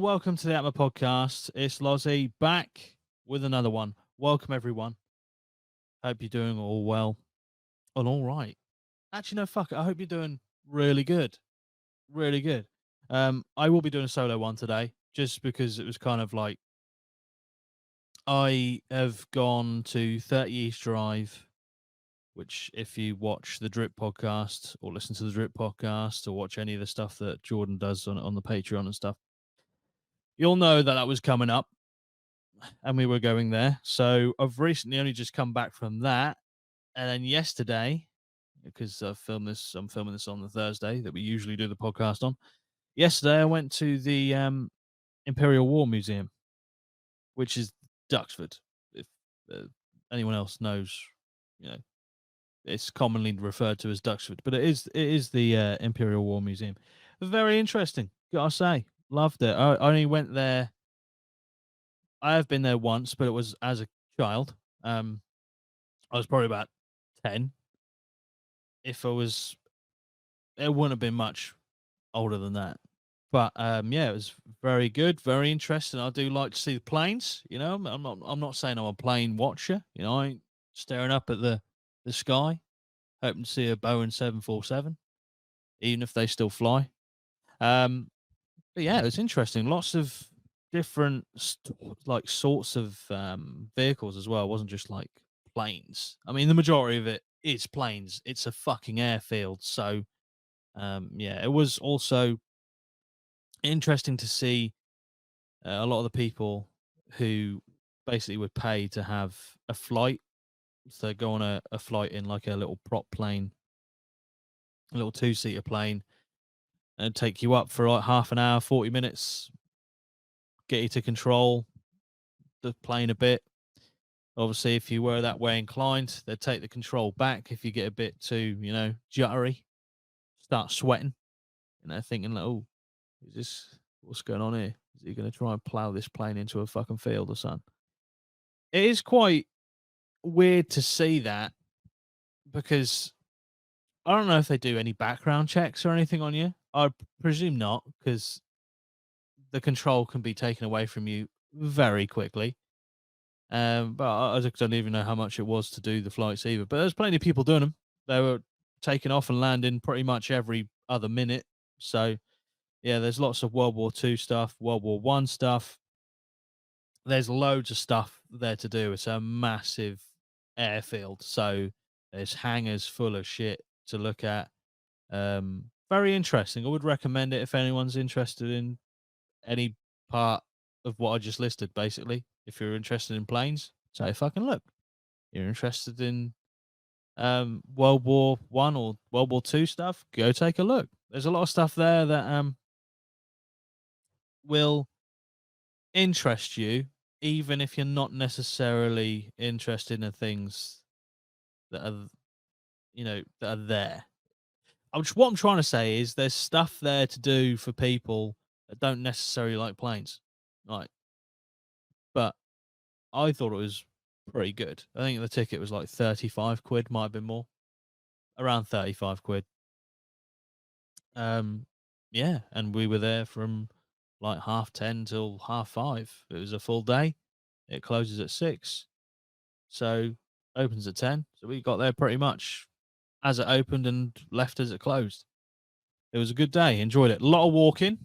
welcome to the APMA podcast. It's Lozzy back with another one. Welcome, everyone. Hope you're doing all well and all right. Actually, no, fuck it. I hope you're doing really good. Really good. I will be doing a solo one today just because it was kind of like I have gone to 30 East Drive, which if you watch the Drip podcast or listen to the Drip podcast or watch any of the stuff that Jordan does on the Patreon and stuff, you'll know that that was coming up and we were going there. So I've recently only just come back from that. And then yesterday, because I'm filming this on the Thursday that we usually do the podcast on. Yesterday, I went to the Imperial War Museum, which is Duxford. If uh, anyone else knows, you know, it's commonly referred to as Duxford, but it is the Imperial War Museum. Very interesting, gotta say. Loved it. I only went there. I have been there once, but it was as a child. I was probably about 10. If I was, it wouldn't have been much older than that. But yeah, it was very good, very interesting. I do like to see the planes. You know, I'm not saying I'm a plane watcher. You know, I ain't staring up at the sky, hoping to see a Boeing 747, even if they still fly. Um, but yeah, it was interesting. Lots of different like sorts of vehicles as well. It wasn't just like planes. I mean, the majority of it is planes. It's a fucking airfield, so yeah, it was also interesting to see a lot of the people who basically would pay to have a flight. So go on a flight in like a little prop plane, a little two-seater plane, and take you up for like half an hour, 40 minutes, get you to control the plane a bit. Obviously, if you were that way inclined, they'd take the control back if you get a bit too, jittery, start sweating, thinking like, oh, is this what's going on here? Is he going to try and plow this plane into a fucking field or something? It is quite weird to see that because I don't know if they do any background checks or anything on you. I presume not, because the control can be taken away from you very quickly. But I don't even know how much it was to do the flights either. But there's plenty of people doing them. They were taking off and landing pretty much every other minute. So yeah, there's lots of World War II stuff, World War One stuff. There's loads of stuff there to do. It's a massive airfield, so there's hangars full of shit to look at. Very interesting. I would recommend it if anyone's interested in any part of what I just listed. Basically, if you're interested in planes, take a fucking look. You're interested in World War One or World War Two stuff, go take a look. There's a lot of stuff there that will interest you, even if you're not necessarily interested in things that are, that are there. What I'm trying to say is there's stuff there to do for people that don't necessarily like planes, right? But I thought it was pretty good. I think the ticket was like 35 quid, might have been more, around 35 quid. Um, yeah, and we were there from like 10:30 till 5:30. It was a full day. It closes at 6, so opens at 10. So we got there pretty much as it opened and left as it closed. It was a good day. Enjoyed it. A lot of walking.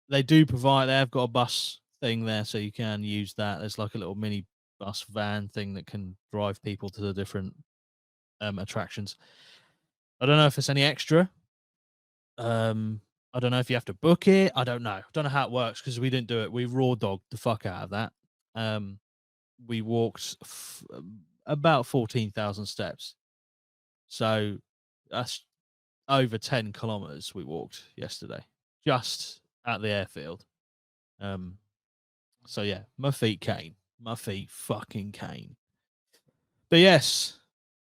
They do provide. They have got a bus thing there, so you can use that. There's like a little mini bus van thing that can drive people to the different attractions. I don't know if it's any extra. I don't know if you have to book it. I don't know. Don't know how it works because we didn't do it. We raw dogged the fuck out of that. We walked about 14,000 steps. So that's over 10 kilometers we walked yesterday just at the airfield. So yeah, my feet cane. My feet fucking cane. But yes,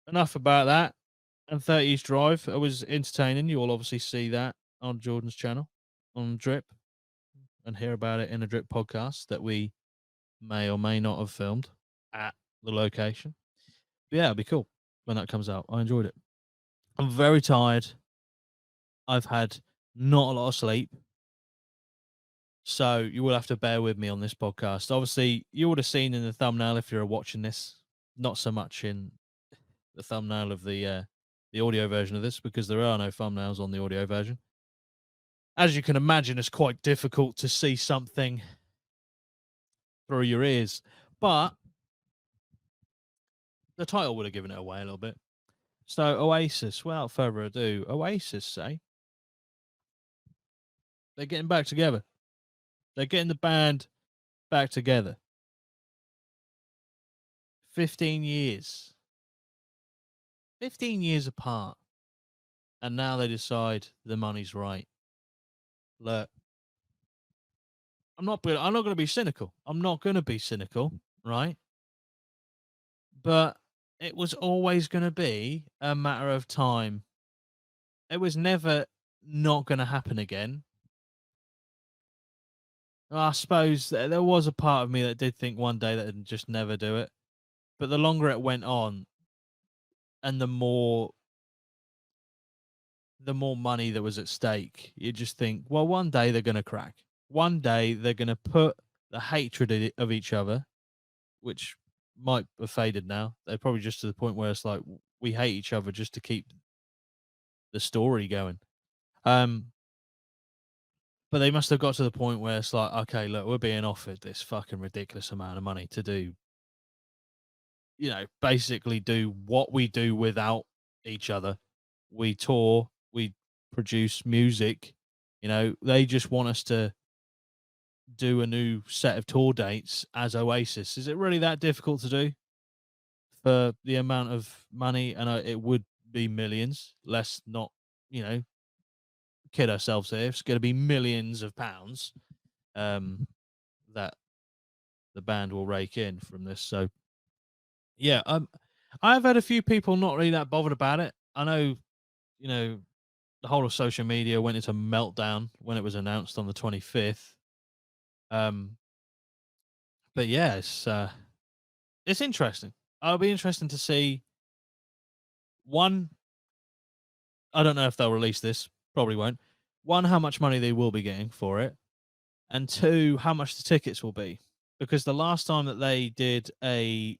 enough about that. And 30s Drive, it was entertaining. You will obviously see that on Jordan's channel on Drip and hear about it in a Drip podcast that we may or may not have filmed at the location. But yeah, it'll be cool when that comes out. I enjoyed it. I'm very tired. I've had not a lot of sleep. So you will have to bear with me on this podcast. Obviously, you would have seen in the thumbnail if you're watching this, not so much in the thumbnail of the audio version of this because there are no thumbnails on the audio version. As you can imagine, it's quite difficult to see something through your ears, but the title would have given it away a little bit. So Oasis, without further ado, Oasis say they're getting back together. They're getting the band back together. 15 years. 15 years apart. And now they decide the money's right. Look, I'm not gonna be cynical. I'm not gonna be cynical, right? But it was always gonna be a matter of time. It was never not gonna happen again. I suppose there was a part of me that did think one day that they'd just never do it. But the longer it went on and the more money that was at stake, you just think, well, one day they're gonna crack. One day they're gonna put the hatred of each other, which might have faded now. They're probably just to the point where it's like we hate each other just to keep the story going. Um, but they must have got to the point where it's like, okay, look, we're being offered this fucking ridiculous amount of money to do, basically do what we do without each other. We tour, we produce music. They just want us to do a new set of tour dates as Oasis. Is it really that difficult to do for the amount of money? And it would be millions. Let's not, you know, kid ourselves here. It's going to be millions of pounds that the band will rake in from this. So yeah, I've had a few people not really that bothered about it. I know, you know, the whole of social media went into meltdown when it was announced on the 25th. Um, but yeah, it's interesting. It'll be interesting to see. One, I don't know if they'll release this. Probably won't. One, how much money they will be getting for it, and two, how much the tickets will be. Because the last time that they did a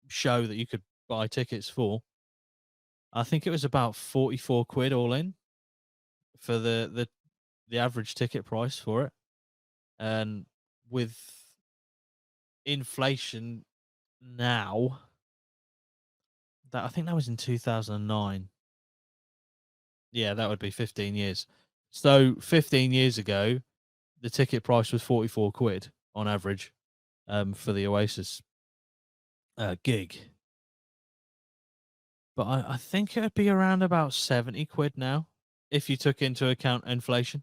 show that you could buy tickets for, I think it was about 44 quid all in for the average ticket price for it. And with inflation now, that I think that was in 2009. Yeah, that would be 15 years. So 15 years ago, the ticket price was 44 quid on average for the Oasis gig. But I think it would be around about 70 quid now if you took into account inflation.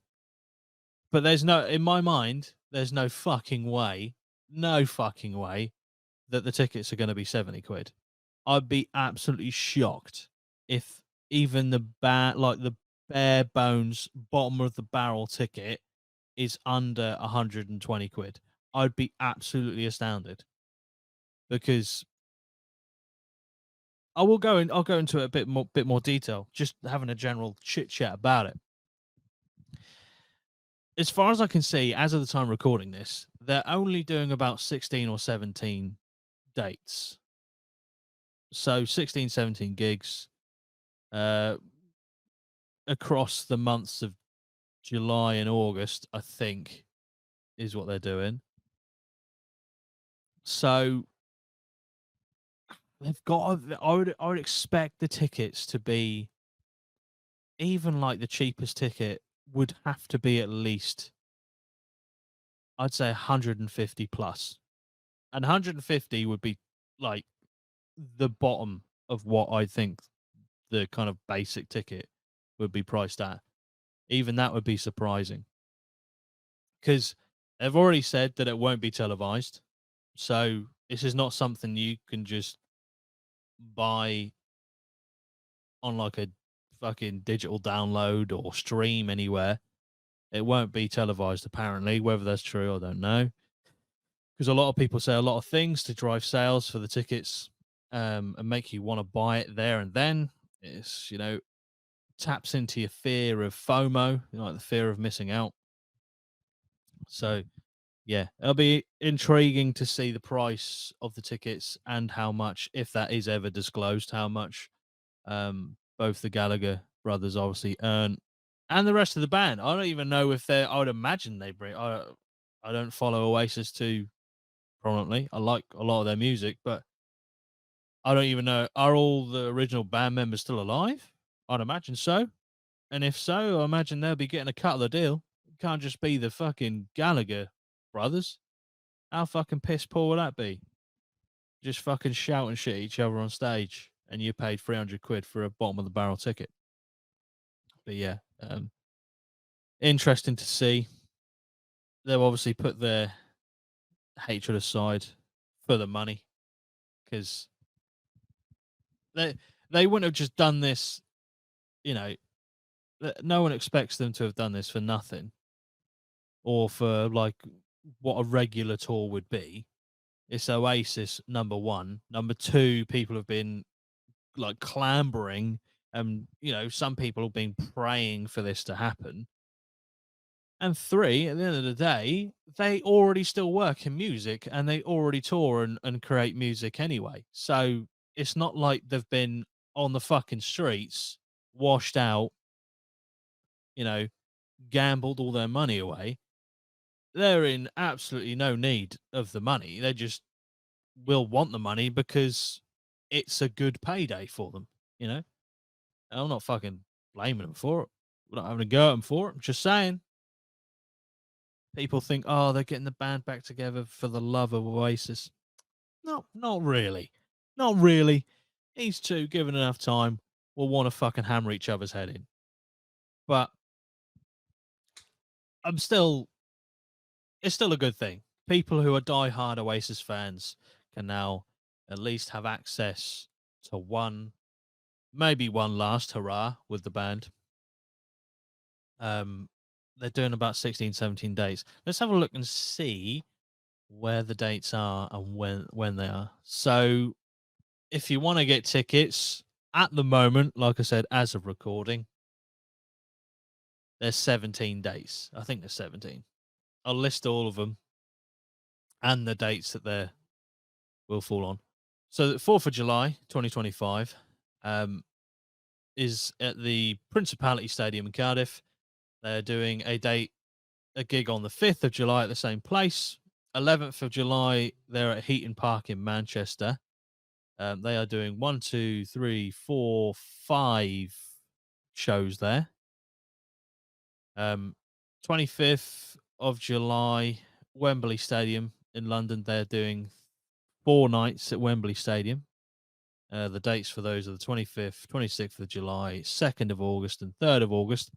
But in my mind, there's no fucking way that the tickets are going to be 70 quid. I'd be absolutely shocked if even the bare bones bottom of the barrel ticket is under 120 quid. I'd be absolutely astounded because I'll go into a bit more detail, just having a general chit chat about it. As far as I can see, as of the time recording this, they're only doing about 16 or 17 dates. So 16, 17 gigs uh, across the months of July and August, I think, is what they're doing. So they've got. I would expect the tickets to be even like the cheapest ticket would have to be at least, I'd say 150 plus. And 150 would be like the bottom of what I think the kind of basic ticket would be priced at. Even that would be surprising because they've already said that it won't be televised. So this is not something you can just buy on like a fucking digital download or stream anywhere. It won't be televised, apparently. Whether that's true, I don't know. Because a lot of people say a lot of things to drive sales for the tickets and make you want to buy it there and then. It's, taps into your fear of FOMO, like the fear of missing out. So yeah, it'll be intriguing to see the price of the tickets and how much, if that is ever disclosed, how much both the Gallagher brothers obviously earn, and the rest of the band. I don't even know if they're. I would imagine they bring. I don't follow Oasis too prominently. I like a lot of their music, but I don't even know. Are all the original band members still alive? I'd imagine so. And if so, I imagine they'll be getting a cut of the deal. It can't just be the fucking Gallagher brothers. How fucking piss poor would that be? Just fucking shout and shit at each other on stage, and you paid 300 quid for a bottom of the barrel ticket. But yeah, interesting to see. They'll obviously put their hatred aside for the money, because they they wouldn't have just done this. You know, no one expects them to have done this for nothing, or for like what a regular tour would be. It's Oasis, number one. Number two, people have been like clambering, and some people have been praying for this to happen. And three, at the end of the day, they already still work in music, and they already tour and create music anyway. So it's not like they've been on the fucking streets, washed out, you know, gambled all their money away. They're in absolutely no need of the money. They just will want the money because it's a good payday for them, you know? And I'm not fucking blaming them for it. We're not having a go at them for it. I'm just saying. People think, oh, they're getting the band back together for the love of Oasis. No, not really. Not really. These two, given enough time, will want to fucking hammer each other's head in. But I'm still, it's still a good thing. People who are diehard Oasis fans can now at least have access to one, maybe one last hurrah with the band. Um, they're doing about 16, 17 days. Let's have a look and see where the dates are and when they are. So if you want to get tickets at the moment, like I said, as of recording, there's 17 days. I think there's 17. I'll list all of them and the dates that they will fall on. So the 4th of July, 2025, is at the Principality Stadium in Cardiff. They're doing a gig on the 5th of July at the same place. 11th of July, they're at Heaton Park in Manchester. They are doing 1, 2, 3, 4, 5 shows there. 25th of July, Wembley Stadium in London. They're doing 4 nights at Wembley Stadium. The dates for those are the 25th, 26th of July, 2nd of August, and 3rd of August.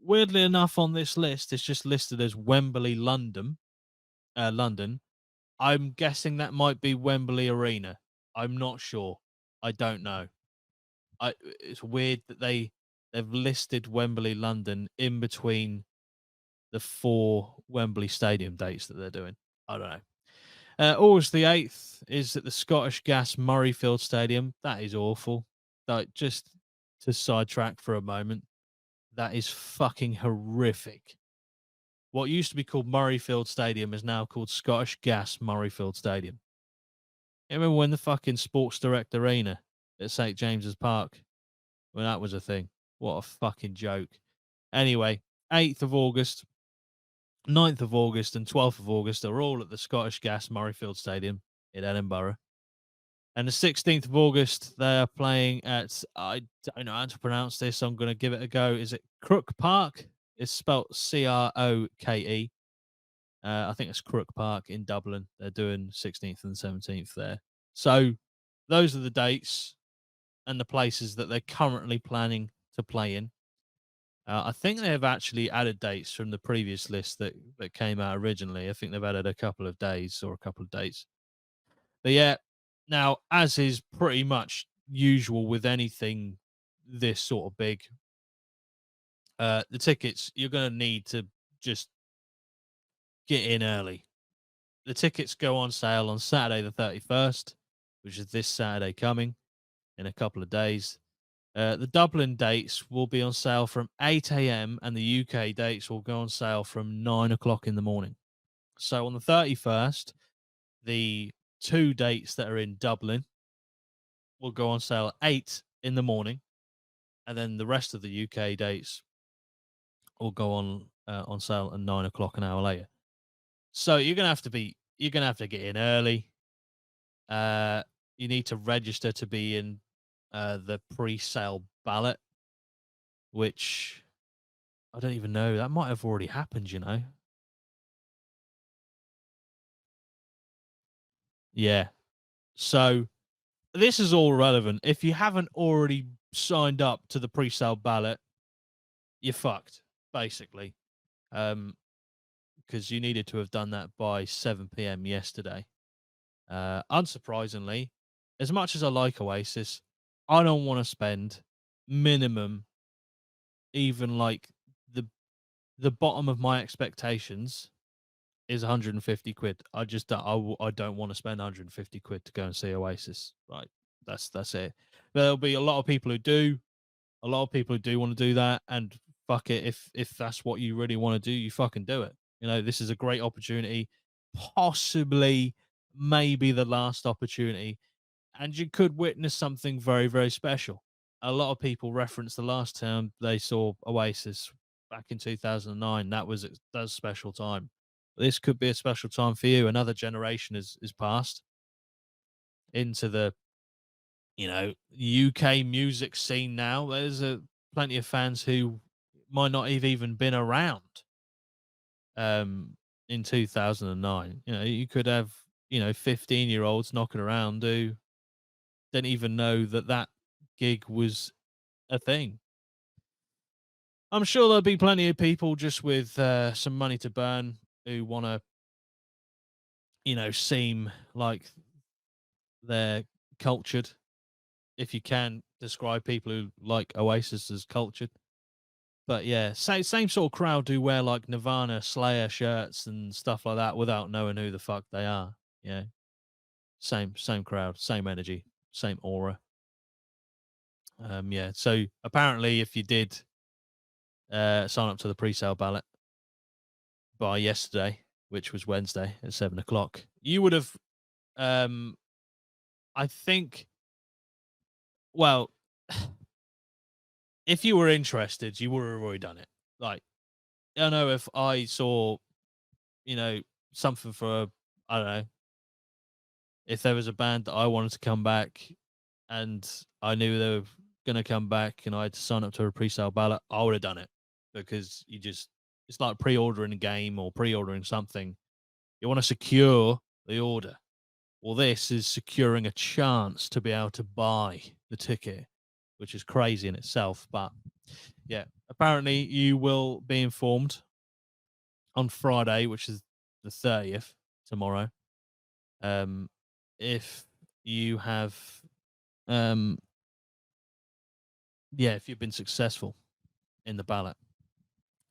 Weirdly enough, on this list, it's just listed as Wembley, London. London. I'm guessing that might be Wembley Arena. I'm not sure. I don't know. It's weird that they've listed Wembley, London in between the 4 Wembley Stadium dates that they're doing. I don't know. August the 8th is at the Scottish Gas Murrayfield Stadium. That is awful. Like, just to sidetrack for a moment, that is fucking horrific. What used to be called Murrayfield Stadium is now called Scottish Gas Murrayfield Stadium. You remember when the fucking Sports Direct Arena at St James's Park, when that was a thing? What a fucking joke. Anyway, 8th of August, 9th of August, and 12th of August are all at the Scottish Gas Murrayfield Stadium in Edinburgh. And the 16th of August, they are playing at, I don't know how to pronounce this. I'm going to give it a go. Is it Crook Park? It's spelled Croke. I think it's Crook Park in Dublin. They're doing 16th and 17th there. So those are the dates and the places that they're currently planning to play in. I think they have actually added dates from the previous list that came out originally. I think they've added a couple of days or a couple of dates. But yeah, now, as is pretty much usual with anything this sort of big, the tickets, you're going to need to just get in early. The tickets go on sale on Saturday the 31st, which is this Saturday coming in a couple of days. The Dublin dates will be on sale from 8 a.m. and the UK dates will go on sale from 9 o'clock in the morning. So on the 31st, the 2 dates that are in Dublin will go on sale at 8 in the morning, and then the rest of the UK dates will go on sale at 9 o'clock an hour later. So you're gonna have to get in early. Uh, you need to register to be in the pre-sale ballot, which I don't even know. That might have already happened, you know. Yeah. So this is all relevant. If you haven't already signed up to the pre-sale ballot, you're fucked, basically. Because you needed to have done that by 7 p.m. yesterday. Unsurprisingly, as much as I like Oasis, I don't want to spend minimum, even like the the bottom of my expectations is 150 quid. I don't want to spend 150 quid to go and see Oasis. Right, that's it. There'll be a lot of people who do. A lot of people who do want to do that, and fuck it, if that's what you really want to do, you fucking do it. You know, this is a great opportunity, possibly, maybe the last opportunity, and you could witness something very, very special. A lot of people reference the last time they saw Oasis back in 2009. That's a special time. This could be a special time for you. Another generation is passed into the UK music scene now. There's plenty of fans who might not have even been around in 2009. You know, you could have 15-year-olds knocking around who didn't even know that gig was a thing. I'm sure there'll be plenty of people just with some money to burn who want to, seem like they're cultured. If you can describe people who like Oasis as cultured. But yeah, same sort of crowd who wear like Nirvana, Slayer shirts and stuff like that without knowing who the fuck they are. Yeah, same crowd, same energy, same aura. Yeah. So apparently, if you did sign up to the pre-sale ballot by yesterday, which was Wednesday at 7 o'clock, you would have. Um, I think. Well, if you were interested, you would have already done it. Like, I know if I saw, you know, something for I don't know, if there was a band that I wanted to come back and I knew they were going to come back and I had to sign up to a pre-sale ballot, I would have done it because it's like pre-ordering a game or pre-ordering something. You want to secure the order. Well, this is securing a chance to be able to buy the ticket, which is crazy in itself. But yeah, apparently you will be informed on Friday, which is the 30th, tomorrow. Um, if you have, um, yeah, if you've been successful in the ballot.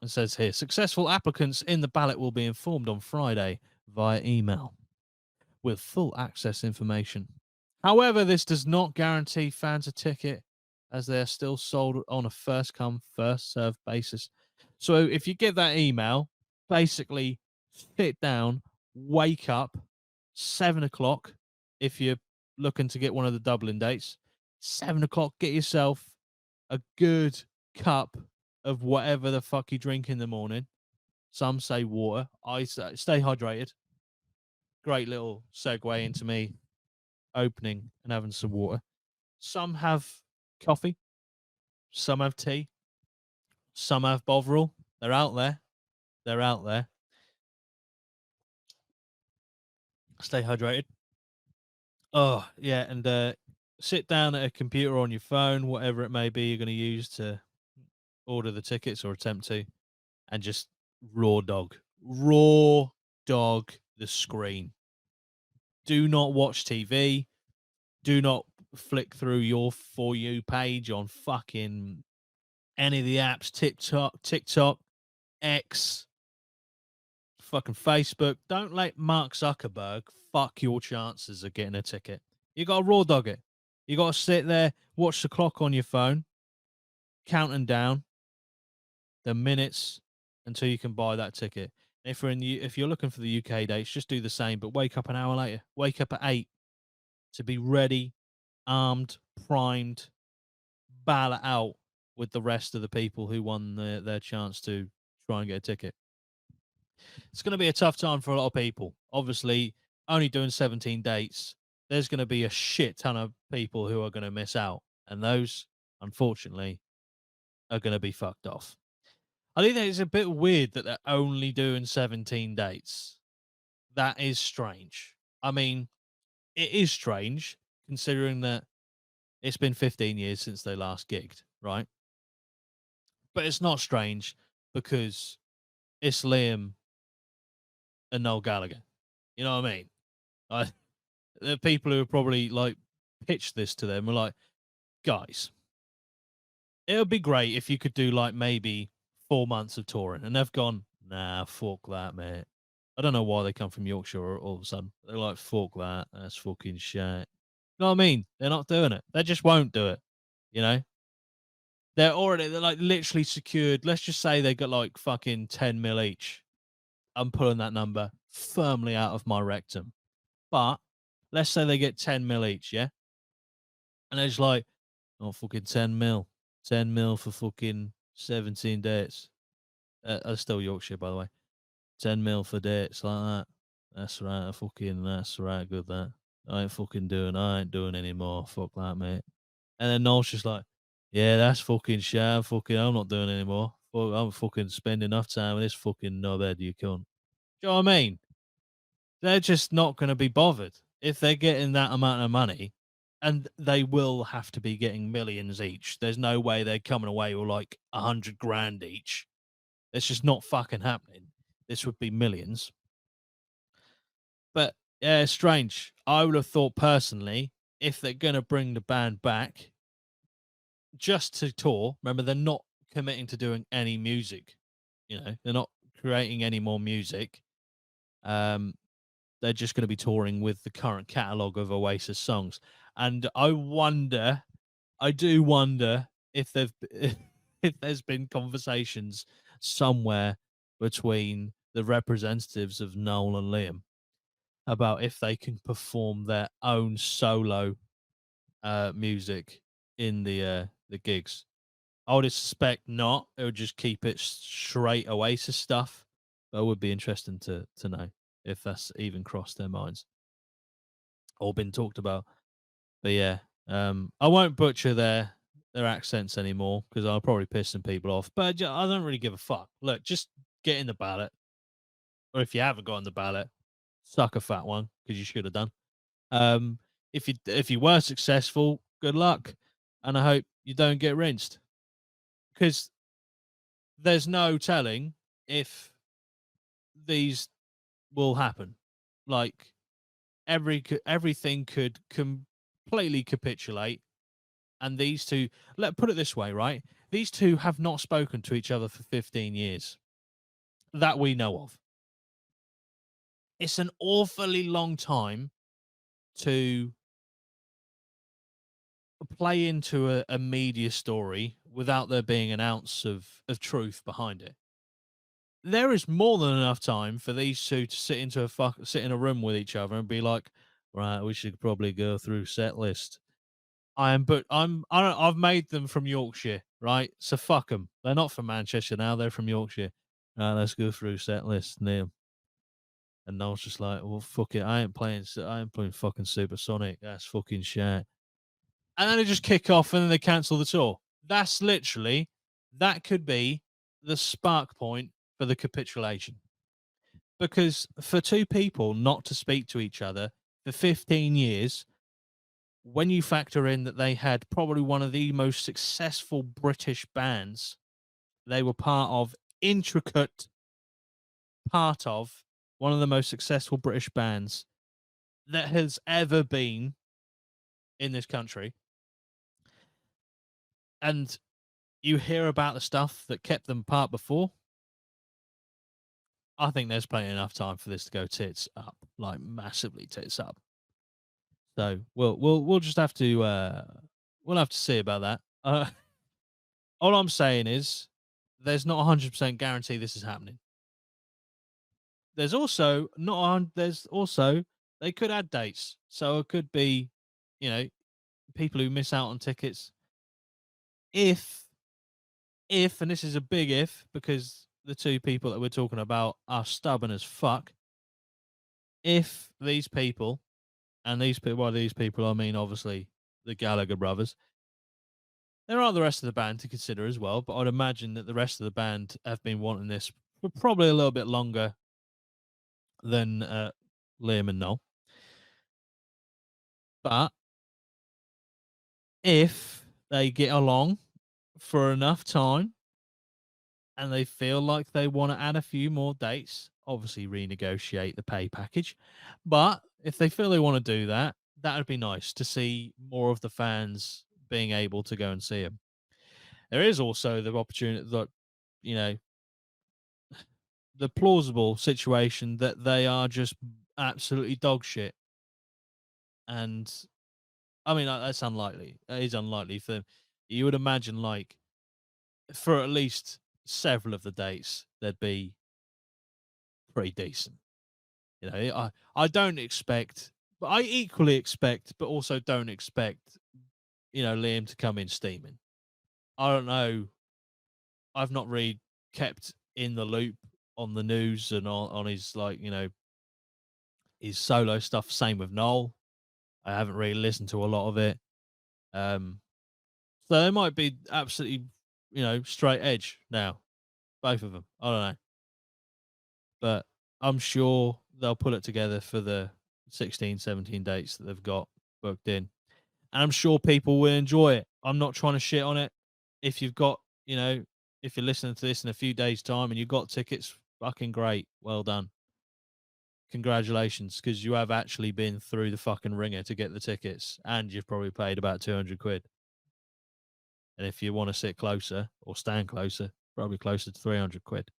It says here, successful applicants in the ballot will be informed on Friday via email with full access information. However, this does not guarantee fans a ticket as they are still sold on a first come, first served basis. So if you get that email, basically sit down, wake up, 7 o'clock. If you're looking to get one of the Dublin dates, 7 o'clock, get yourself a good cup of whatever the fuck you drink in the morning. Some say water. I say stay hydrated. Great little segue into me opening and having some water. Some have coffee, some have tea, some have Bovril. They're out there. They're out there. Stay hydrated. Oh, yeah. And sit down at a computer on your phone, whatever it may be you're going to use to order the tickets or attempt to, and just raw dog the screen. Do not watch TV. Do not flick through your For You page on fucking any of the apps, TikTok, X, fucking Facebook. Don't let Mark Zuckerberg fuck your chances of getting a ticket. You got to raw dog it. You got to sit there, watch the clock on your phone, counting down the minutes until you can buy that ticket. If you're looking for the UK dates, just do the same, but wake up an hour later. Wake up at 8 to be ready, armed, primed, battle it out with the rest of the people who won their chance to try and get a ticket. It's going to be a tough time for a lot of people. Obviously, only doing 17 dates, there's going to be a shit ton of people who are going to miss out. And those, unfortunately, are going to be fucked off. I think that it's a bit weird that they're only doing 17 dates. That is strange. I mean, it is strange considering that it's been 15 years since they last gigged, right? But it's not strange because it's Liam and Noel Gallagher. You know what I mean? I, the people who have probably like pitched this to them were like, guys, it would be great if you could do like maybe 4 months of touring. And they've gone, nah, fuck that, mate. I don't know why they come from Yorkshire all of a sudden. They're like, fuck that. That's fucking shit. You know what I mean? They're not doing it. They just won't do it. You know? They're like literally secured. Let's just say they got like fucking 10 mil each. I'm pulling that number firmly out of my rectum. But let's say they get 10 mil each, yeah? And they're just like, oh, fucking 10 mil. 10 mil for fucking 17 dates. That's still Yorkshire, by the way. 10 mil for dates like that. That's right. That's right. Good, that. I ain't doing anymore. Fuck that, mate. And then Noel's just like, yeah, that's fucking shit. I'm not doing anymore. I'm fucking spending enough time with this fucking knobhead, you cunt. Do you know what I mean? They're just not going to be bothered if they're getting that amount of money, and they will have to be getting millions each. There's no way they're coming away with like 100 grand each. It's just not fucking happening. This would be millions. But yeah, it's strange. I would have thought personally, if they're going to bring the band back just to tour, remember, they're not committing to doing any music. You know, they're not creating any more music. Um, they're just going to be touring with the current catalog of Oasis songs. And I do wonder if if there's been conversations somewhere between the representatives of Noel and Liam about if they can perform their own solo music in the gigs. I would suspect not. It would just keep it straight Oasis stuff. But it would be interesting to know if that's even crossed their minds or been talked about. But yeah, I won't butcher their accents anymore because I'll probably piss some people off. But I don't really give a fuck. Look, just get in the ballot, or if you haven't got on the ballot, suck a fat one because you should have done. Um, if you were successful, good luck, and I hope you don't get rinsed because there's no telling if these will happen. Like everything could completely capitulate, and these two, let put it this way, right? These two have not spoken to each other for 15 years that we know of. It's an awfully long time to play into a media story without there being an ounce of truth behind it. There is more than enough time for these two to sit in a room with each other and be like, right, we should probably go through set list. I've made them from Yorkshire, right? So fuck them. They're not from Manchester now. They're from Yorkshire. Right, let's go through set list, Neil. And I was just like, well, fuck it. I ain't playing fucking Supersonic. That's fucking shit. And then they just kick off and then they cancel the tour. That's literally, that could be the spark point for the capitulation. Because for two people not to speak to each other for 15 years, when you factor in that they had probably one of the most successful British bands, they were intricate part of one of the most successful British bands that has ever been in this country. And you hear about the stuff that kept them apart before. I think there's plenty enough time for this to go tits up, like massively tits up. So we'll just have to we'll have to see about that. All I'm saying is there's not 100% guarantee this is happening. there's also not on. There's also they could add dates, so it could be, you know, people who miss out on tickets if and this is a big if because the two people that we're talking about are stubborn as fuck. If these people and these people, by these people I mean obviously the Gallagher brothers. There are the rest of the band to consider as well, but I'd imagine that the rest of the band have been wanting this for probably a little bit longer than Liam and Noel. But if they get along for enough time and they feel like they want to add a few more dates, obviously renegotiate the pay package. But if they feel they want to do that, that would be nice to see more of the fans being able to go and see them. There is also the opportunity that, you know, the plausible situation that they are just absolutely dog shit. And I mean, that's unlikely. It is unlikely for them. You would imagine, like, for at least several of the dates, they'd be pretty decent. You know, I don't expect, but I equally expect, but also don't expect, you know, Liam to come in steaming. I don't know. I've not really kept in the loop on the news and on his, like, you know, his solo stuff. Same with Noel. I haven't really listened to a lot of it. Um, so they might be absolutely, you know, straight edge now, both of them. I don't know, but I'm sure they'll put it together for the 16, 17 dates that they've got booked in. And I'm sure people will enjoy it. I'm not trying to shit on it. If you've got, you know, if you're listening to this in a few days' time and you've got tickets, fucking great. Well done. Congratulations, because you have actually been through the fucking ringer to get the tickets and you've probably paid about 200 quid. And if you want to sit closer or stand closer, probably closer to 300 quid.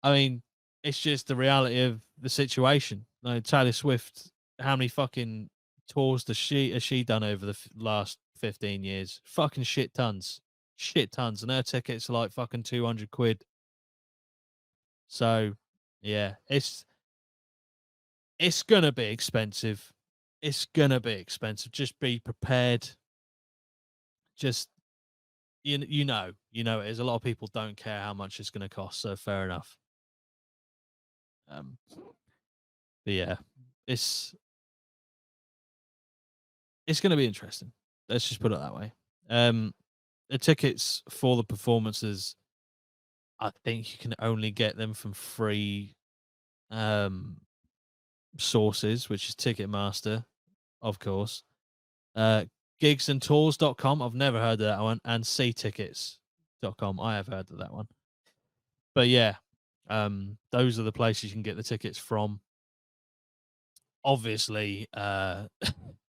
I mean, it's just the reality of the situation. Like Taylor Swift, how many fucking tours has she done over the last 15 years? Fucking shit tons, and her tickets are like fucking 200 quid. So, yeah, it's gonna be expensive. It's gonna be expensive. Just be prepared. Just you know it is. A lot of people don't care how much it's gonna cost. So fair enough. Um, but yeah, it's it's going to be interesting. Let's just put it that way. Um, the tickets for the performances, I think you can only get them from free um, sources, which is Ticketmaster, of course. Uh, gigsandtours.com. I've never heard of that one. And ctickets.com. I have heard of that one. But yeah, those are the places you can get the tickets from. Obviously,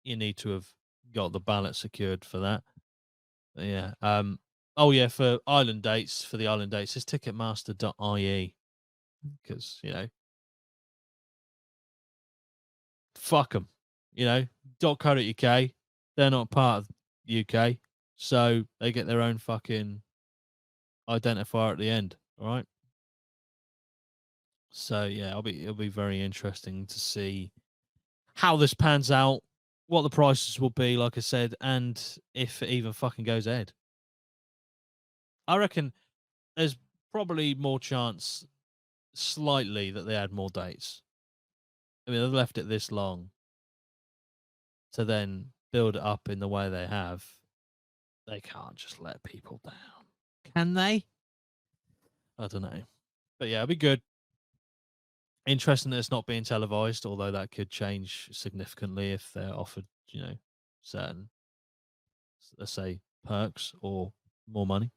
you need to have got the ballot secured for that. Yeah. Oh yeah, for the island dates, it's ticketmaster.ie because, you know, fuck them. You know, .co.uk, they're not part of UK, so they get their own fucking identifier at the end. All right. So yeah, it'll be very interesting to see how this pans out, what the prices will be, like I said, and if it even fucking goes ahead. I reckon there's probably more chance slightly that they add more dates. I mean, they've left it this long to then build it up in the way they have. They can't just let people down, can they? I don't know, but yeah, it'll be good. Interesting that it's not being televised, although that could change significantly if they're offered, you know, certain, let's say, perks or more money.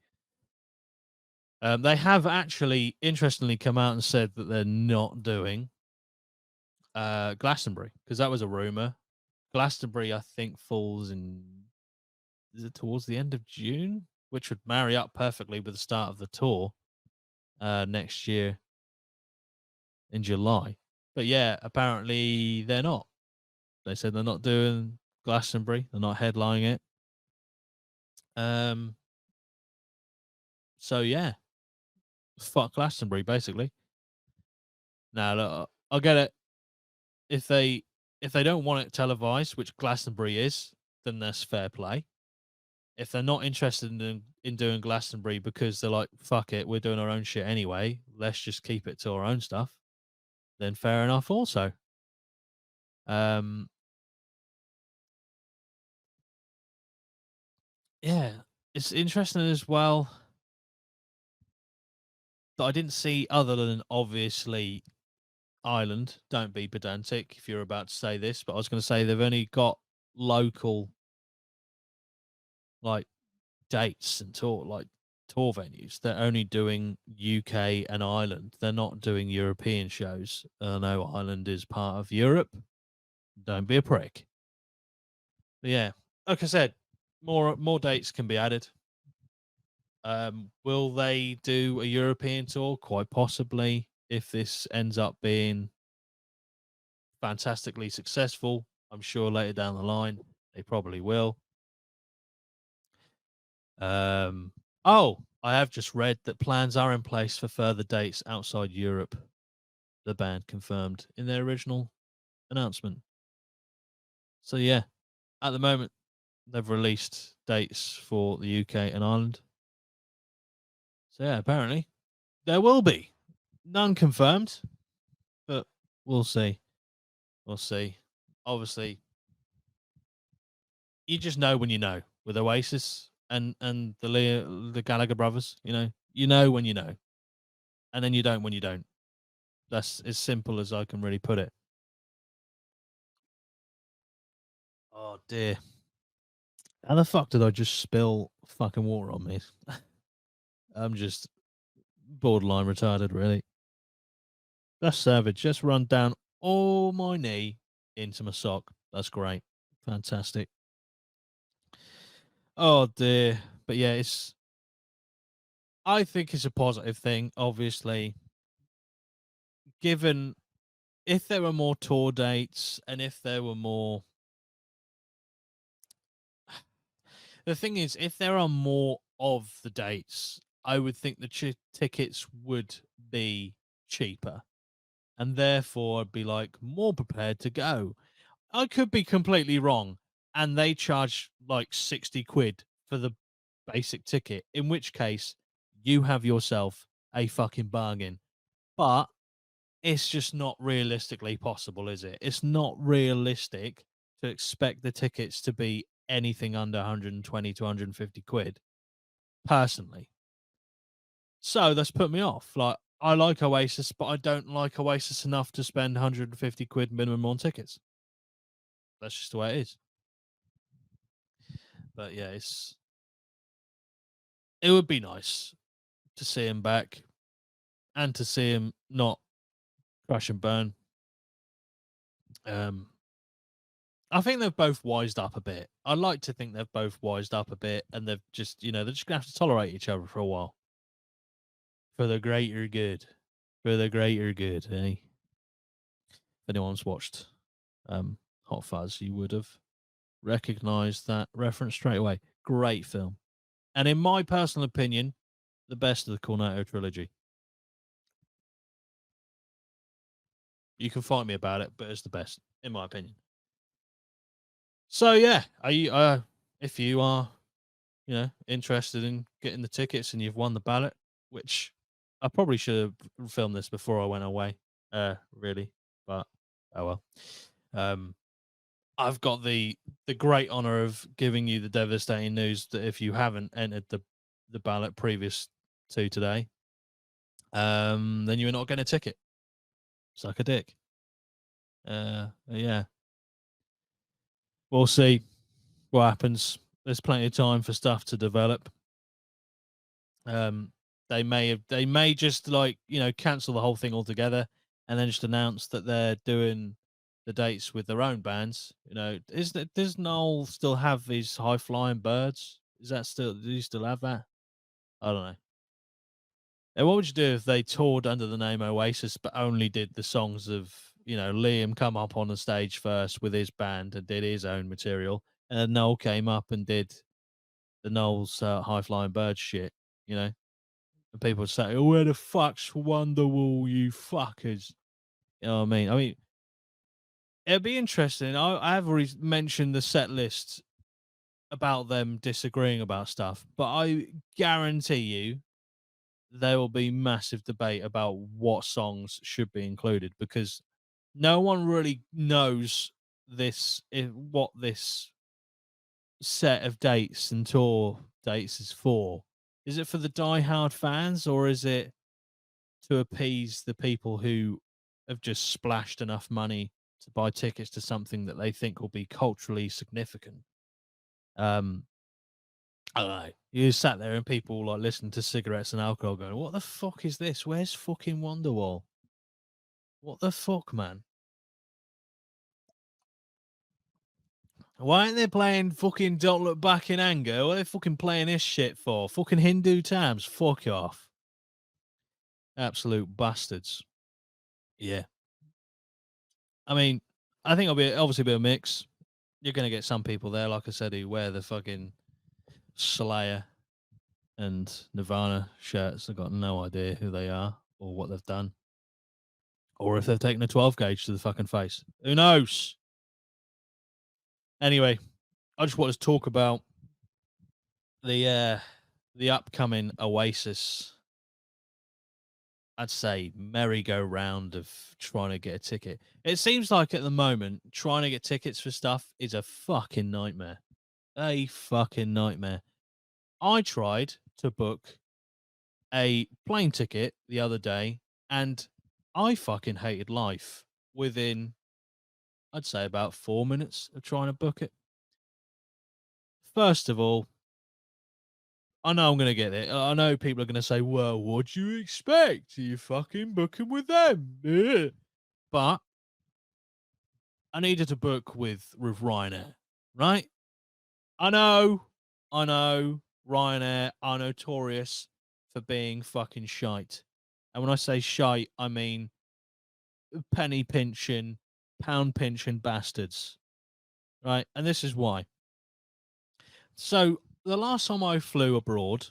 They have actually, interestingly, come out and said that they're not doing Glastonbury because that was a rumor. Glastonbury, I think, falls in, is it towards the end of June, which would marry up perfectly with the start of the tour next year in July. But yeah, apparently they're not. They said they're not doing Glastonbury. They're not headlining it. Um. So yeah, fuck Glastonbury, basically. Now, look, I get it. If they if they don't want it televised, which Glastonbury is, then that's fair play. If they're not interested in doing Glastonbury because they're like, fuck it, we're doing our own shit anyway, let's just keep it to our own stuff, then fair enough also. Um yeah, it's interesting as well that I didn't see other than obviously Ireland. Don't be pedantic if you're about to say this, but I was going to say they've only got local like dates and tour venues. They're only doing UK and Ireland. They're not doing European shows. I know Ireland is part of Europe. Don't be a prick. But yeah, like I said, more dates can be added. Will they do a European tour? Quite possibly, if this ends up being fantastically successful. I'm sure later down the line they probably will. Um, oh, I have just read that plans are in place for further dates outside Europe. The band confirmed in their original announcement. So yeah, at the moment they've released dates for the UK and Ireland. So yeah, apparently there will be none confirmed, but we'll see. We'll see. Obviously, you just know when you know with Oasis and the Gallagher brothers. You know when you know, and then you don't when you don't. That's as simple as I can really put it. Oh dear, how the fuck did I just spill fucking water on me? I'm just borderline retarded, really. That's savage. Just run down all my knee into my sock. That's great, fantastic. Oh dear, but yeah, it's. I think it's a positive thing. Obviously, given if there were more tour dates and if there were more the thing is if there are more of the dates, I would think the tickets would be cheaper and therefore I'd be like more prepared to go. I could be completely wrong and they charge like 60 quid for the basic ticket, in which case you have yourself a fucking bargain. But it's just not realistically possible, is it? It's not realistic to expect the tickets to be anything under 120 to 150 quid, personally. So that's put me off. Like, I like Oasis, but I don't like Oasis enough to spend 150 quid minimum on tickets. That's just the way it is. But yeah, it would be nice to see him back and to see him not crash and burn. Um, I think they've both wised up a bit. I like to think they've both wised up a bit, and they've just, they're just gonna have to tolerate each other for a while for the greater good. For the greater good, eh? If anyone's watched Hot Fuzz, you would have recognized that reference straight away. Great film, and in my personal opinion, the best of the Cornetto trilogy. You can fight me about it, but it's the best, in my opinion. So yeah, are you? If you are interested in getting the tickets and you've won the ballot, which I probably should have filmed this before I went away, really, but oh well. Um, I've got the great honor of giving you the devastating news that if you haven't entered the ballot previous to today, then you're not getting a ticket. Suck a dick. Yeah, we'll see what happens. There's plenty of time for stuff to develop. Um, they may just like cancel the whole thing altogether and then just announce that they're doing the dates with their own bands. Does Noel still have these high flying birds? Is that still do you still have that? I don't know. And what would you do if they toured under the name Oasis but only did the songs of Liam come up on the stage first with his band and did his own material, and then Noel came up and did the Noel's high flying bird shit, you know? And people would say, "Oh, where the fuck's Wonderwall, you fuckers?" You know what I mean? I mean, it'd be interesting. I have already mentioned the set list about them disagreeing about stuff, but I guarantee you there will be massive debate about what songs should be included because no one really knows what this set of dates and tour dates is for. Is it for the die-hard fans or is it to appease the people who have just splashed enough money to buy tickets to something that they think will be culturally significant? Um, I don't know. You sat there and people like listening to cigarettes and alcohol going, what the fuck is this? Where's fucking Wonderwall? What the fuck, man? Why aren't they playing fucking Don't Look Back in Anger? What are they fucking playing this shit for? Fucking Hindu times. Fuck off. Absolute bastards. Yeah. I mean, I think it'll be obviously be a mix. You're going to get some people there, like I said, who wear the fucking Slayer and Nirvana shirts. I've got no idea who they are or what they've done. Or if they've taken a 12 gauge to the fucking face. Who knows? Anyway, I just want to talk about the upcoming Oasis, I'd say, merry-go-round of trying to get a ticket. It seems like at the moment, trying to get tickets for stuff is a fucking nightmare. A fucking nightmare. I tried to book a plane ticket the other day and I fucking hated life within, I'd say, about 4 minutes of trying to book it. First of all, I know I'm going to get it. I know people are going to say, well, what do you expect? Are you fucking booking with them? Ugh. But I needed to book with Ryanair, right? I know, Ryanair are notorious for being fucking shite. And when I say shite, I mean penny pinching, pound pinching bastards, right? And this is why. So the last time I flew abroad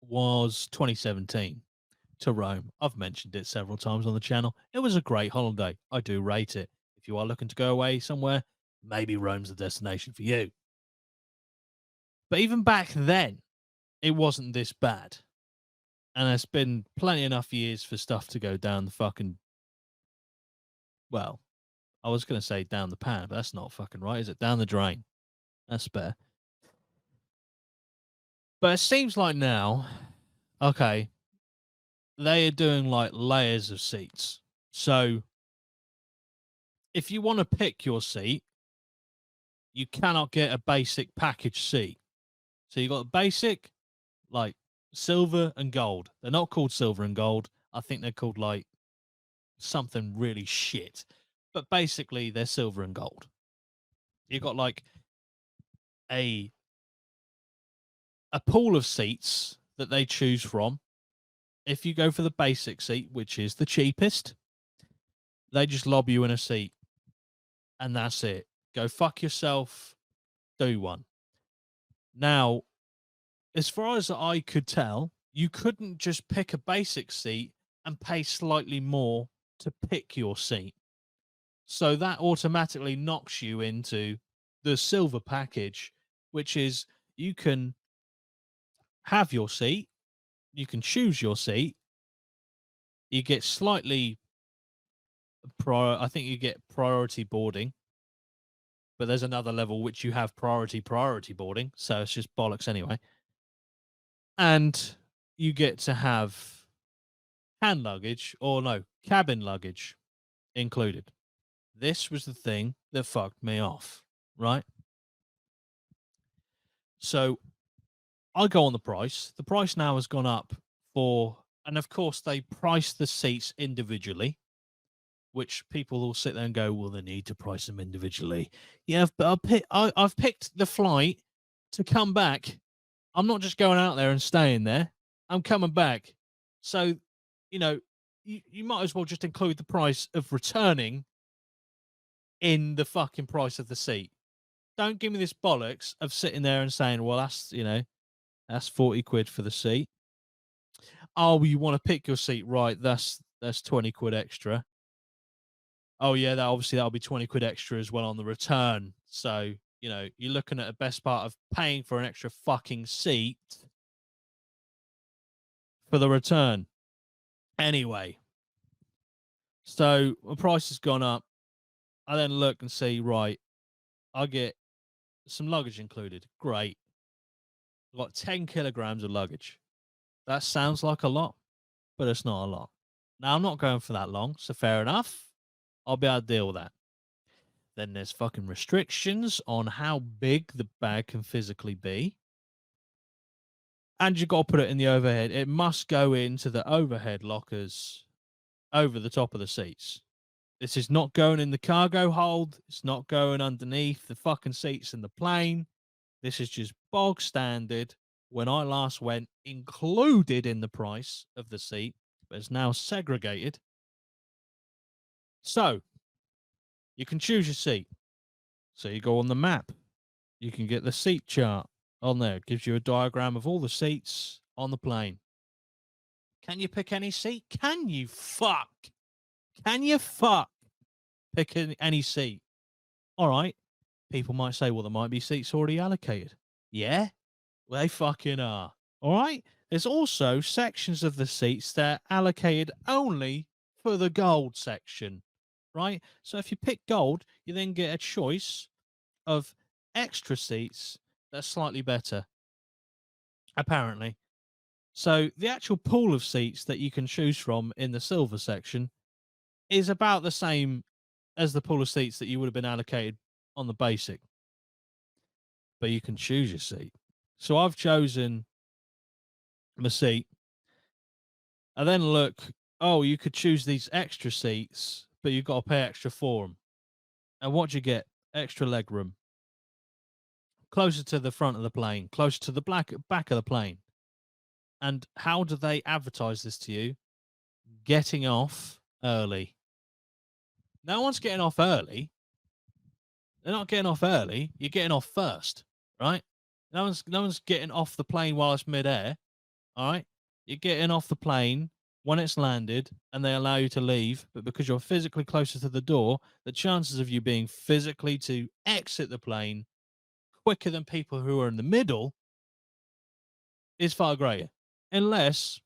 was 2017 to Rome. I've mentioned it several times on the channel. It was a great holiday. I do rate it. If you are looking to go away somewhere, maybe Rome's the destination for you. But even back then, it wasn't this bad. And there's been plenty enough years for stuff to go down the fucking, well, I was going to say down the pan, but that's not fucking right, is it? Down the drain. That's better. But it seems like now, okay, they are doing like layers of seats. So if you want to pick your seat, you cannot get a basic package seat. So you got a basic, like silver and gold. They're not called silver and gold. I think they're called like something really shit. But basically, they're silver and gold. You got like a a pool of seats that they choose from. If you go for the basic seat, which is the cheapest, they just lob you in a seat, and that's it. Go fuck yourself. Do one. Now, as far as I could tell, you couldn't just pick a basic seat and pay slightly more to pick your seat. So that automatically knocks you into the silver package, which is you can have your seat, you can choose your seat, you get slightly I think you get priority boarding, but there's another level which you have priority boarding, so it's just bollocks anyway. And you get to have hand luggage or no, cabin luggage included. This was the thing that fucked me off, right? So I go on the price. The price now has gone up for, and of course, they price the seats individually, which people will sit there and go, well, they need to price them individually. Yeah, but I've picked the flight to come back. I'm not just going out there and staying there. I'm coming back. So, you know, you might as well just include the price of returning in the fucking price of the seat. Don't give me this bollocks of sitting there and saying, well, that's 40 quid for the seat. Oh, you want to pick your seat, right? That's 20 quid extra. Oh yeah, that'll be 20 quid extra as well on the return. So, you know, you're looking at a best part of paying for an extra fucking seat for the return. Anyway, so the price has gone up. I then look and see, right, I get some luggage included. Great. I've got 10 kilograms of luggage. That sounds like a lot, but it's not a lot. Now, I'm not going for that long, so fair enough. I'll be able to deal with that. Then there's fucking restrictions on how big the bag can physically be. And you've got to put it in the overhead. It must go into the overhead lockers over the top of the seats. This is not going in the cargo hold. It's not going underneath the fucking seats in the plane. This is just bog standard. When I last went, included in the price of the seat, but it's now segregated. So you can choose your seat. So you go on the map. You can get the seat chart on there. It gives you a diagram of all the seats on the plane. Can you pick any seat? Can you fuck? Can you fuck pick any seat? All right. People might say, well, there might be seats already allocated. Yeah, well, they fucking are. All right. There's also sections of the seats that are allocated only for the gold section. Right. So if you pick gold, you then get a choice of extra seats that's slightly better, apparently. So the actual pool of seats that you can choose from in the silver section is about the same as the pool of seats that you would have been allocated on the basic, but you can choose your seat. So I've chosen my seat. I then look, oh, you could choose these extra seats, but you've got to pay extra for them. And what do you get? Extra leg room. Closer to the front of the plane, closer to the back of the plane. And how do they advertise this to you? Getting off early. No one's getting off early. They're not getting off early. You're getting off first, right? No one's getting off the plane while it's midair. All right. You're getting off the plane when it's landed and they allow you to leave, but because you're physically closer to the door, the chances of you being physically to exit the plane quicker than people who are in the middle is far greater. Unless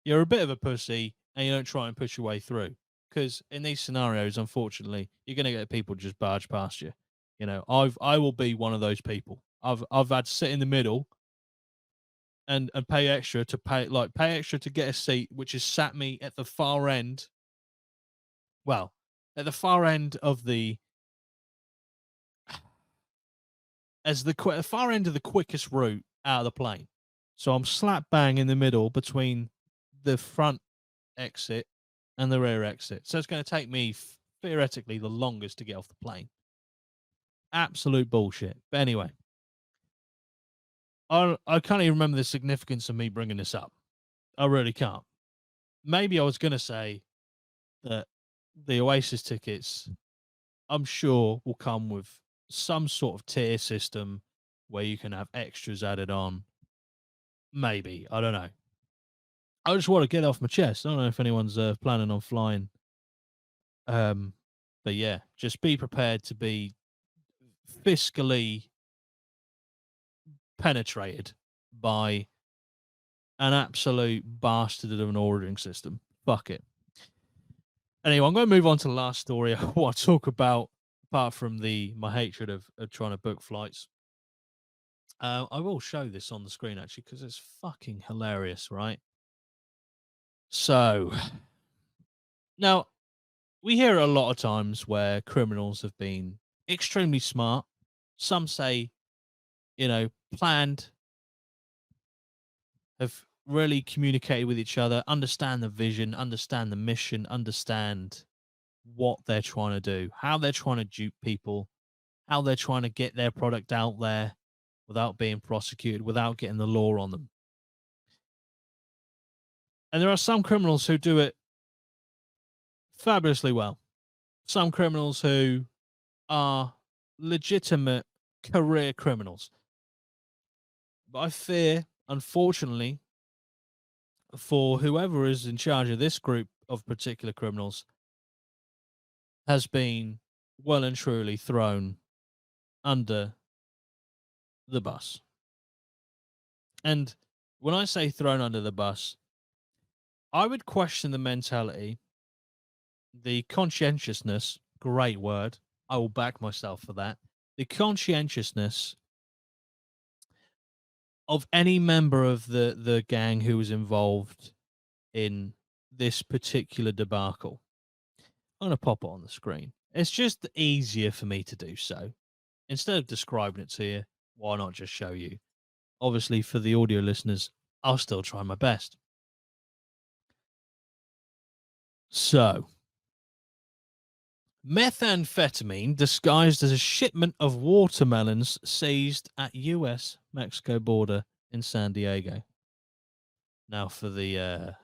you're a bit of a pussy and you don't try and push your way through. Because in these scenarios, unfortunately, you're going to get people just barge past you. You know, I will be one of those people. I've had to sit in the middle and pay extra to pay extra to get a seat, which has sat me at the far end. Well, at the far end of the far end of the quickest route out of the plane. So I'm slap bang in the middle between the front exit and the rear exit. So it's going to take me theoretically the longest to get off the plane. Absolute bullshit. But anyway, I can't even remember the significance of me bringing this up. I really can't. Maybe I was going to say that the Oasis tickets, I'm sure, will come with some sort of tier system where you can have extras added on. Maybe. I don't know. I just want to get off my chest. I don't know if anyone's planning on flying. But yeah, just be prepared to be fiscally penetrated by an absolute bastard of an ordering system. Fuck it. Anyway, I'm going to move on to the last story I want to talk about, apart from my hatred of trying to book flights. I will show this on the screen actually because it's fucking hilarious, right? So now we hear a lot of times where criminals have been extremely smart. Some say, you know, planned, have really communicated with each other, understand the vision, understand the mission, understand what they're trying to do, how they're trying to dupe people, how they're trying to get their product out there without being prosecuted, without getting the law on them. And there are some criminals who do it fabulously well. Some criminals who are legitimate career criminals. But I fear, unfortunately, for whoever is in charge of this group of particular criminals has been well and truly thrown under the bus. And when I say thrown under the bus, I would question the mentality, the conscientiousness, great word. I will back myself for that. The conscientiousness of any member of the gang who was involved in this particular debacle. I'm going to pop it on the screen. It's just easier for me to do so. Instead of describing it to you, why not just show you? Obviously, for the audio listeners, I'll still try my best. So, methamphetamine disguised as a shipment of watermelons seized at US Mexico border in San Diego. Now, for the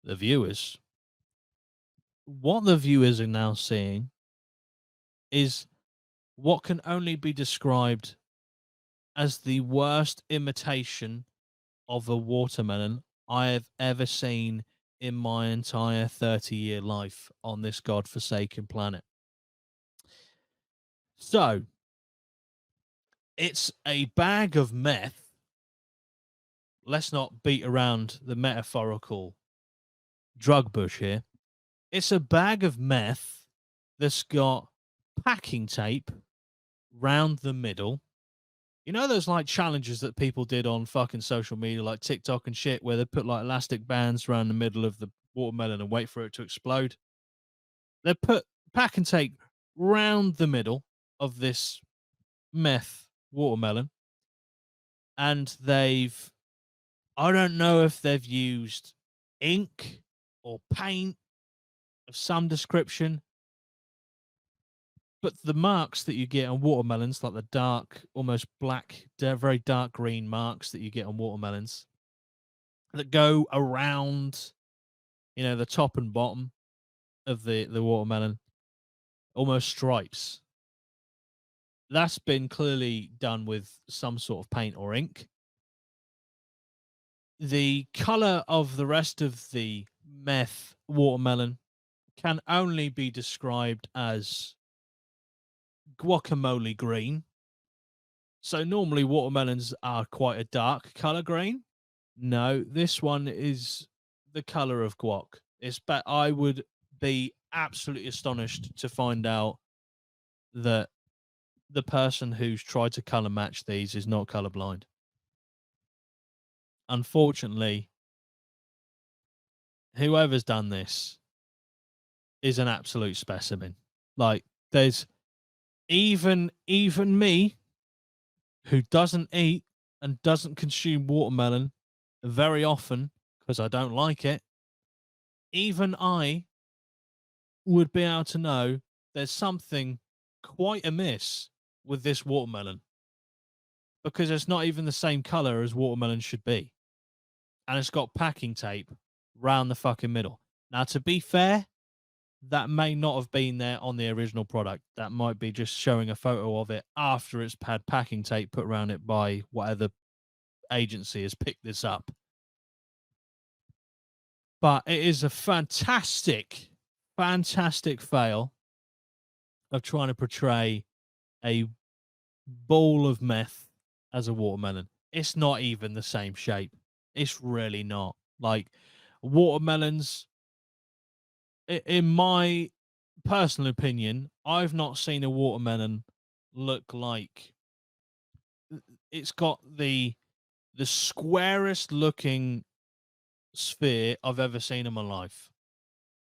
viewers, what the viewers are now seeing is what can only be described as the worst imitation of a watermelon I have ever seen in my entire 30-year life on this godforsaken planet. So, it's a bag of meth. Let's not beat around the metaphorical drug bush here. It's a bag of meth that's got packing tape round the middle. You know those like challenges that people did on fucking social media, like TikTok and shit, where they put like elastic bands around the middle of the watermelon and wait for it to explode? They put packing tape round the middle of this meth watermelon, and I don't know if they've used ink or paint of some description, but the marks that you get on watermelons, like the dark, almost black, very dark green marks that you get on watermelons that go around, the top and bottom of the watermelon, almost stripes. That's been clearly done with some sort of paint or ink. The color of the rest of the meth watermelon can only be described as guacamole green. So normally watermelons are quite a dark color green. No, this one is the color of guac. I would be absolutely astonished to find out that the person who's tried to color match these is not colorblind. Unfortunately, whoever's done this is an absolute specimen. Like, there's even me, who doesn't eat and doesn't consume watermelon very often because I don't like it, even I would be able to know there's something quite amiss with this watermelon, because it's not even the same color as watermelon should be. And it's got packing tape round the fucking middle. Now, to be fair, that may not have been there on the original product. That might be just showing a photo of it after it's had packing tape put around it by whatever agency has picked this up. But it is a fantastic, fantastic fail of trying to portray a ball of meth as a watermelon. It's not even the same shape. It's really not. Like, watermelons, in my personal opinion, I've not seen a watermelon look like it's got the squarest looking sphere I've ever seen in my life.